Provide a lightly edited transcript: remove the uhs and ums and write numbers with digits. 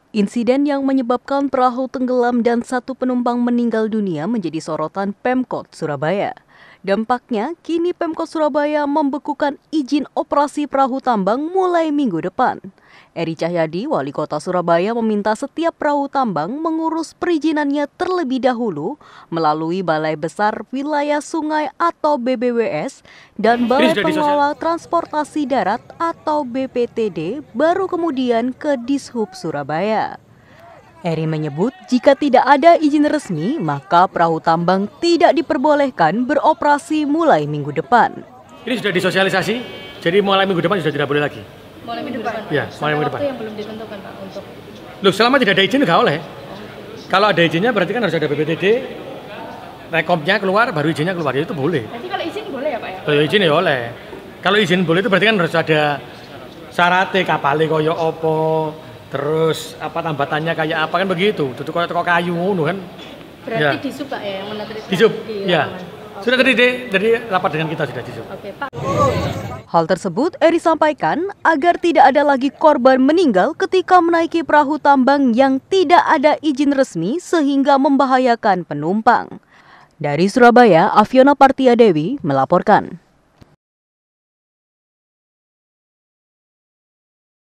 Insiden yang menyebabkan perahu tenggelam dan satu penumpang meninggal dunia menjadi sorotan Pemkot Surabaya. Dampaknya, kini Pemkot Surabaya membekukan izin operasi perahu tambang mulai minggu depan. Eri Cahyadi, Wali Kota Surabaya, meminta setiap perahu tambang mengurus perizinannya terlebih dahulu melalui Balai Besar Wilayah Sungai atau BBWS dan Balai Pengelola Transportasi Darat atau BPTD, baru kemudian ke Dishub Surabaya. Eri menyebut jika tidak ada izin resmi, maka perahu tambang tidak diperbolehkan beroperasi mulai minggu depan. Ini sudah disosialisasi, jadi mulai minggu depan sudah tidak boleh lagi. Mulai minggu depan? Ya, mulai minggu depan. Waktu yang belum ditentukan Pak untuk... Loh, selama tidak ada izin nggak oleh. Kalau ada izinnya berarti kan harus ada BPTD, rekomnya keluar, baru izinnya keluar, itu boleh. Nanti kalau izin boleh ya Pak ya? Kalau izin ya oleh. Kalau izin boleh itu berarti kan harus ada syaratnya, kapalnya koyo opo, terus apa tambatannya kayak apa kan begitu. Tutup koyo kayu ngono kan. Berarti ya. Dishub Pak ya yang menentukan. Dishub, ya. Sudah tadi dari rapat dengan kita sudah Dishub. Oke Pak. Hal tersebut Eri sampaikan agar tidak ada lagi korban meninggal ketika menaiki perahu tambang yang tidak ada izin resmi sehingga membahayakan penumpang. Dari Surabaya, Afiona Partia Dewi melaporkan.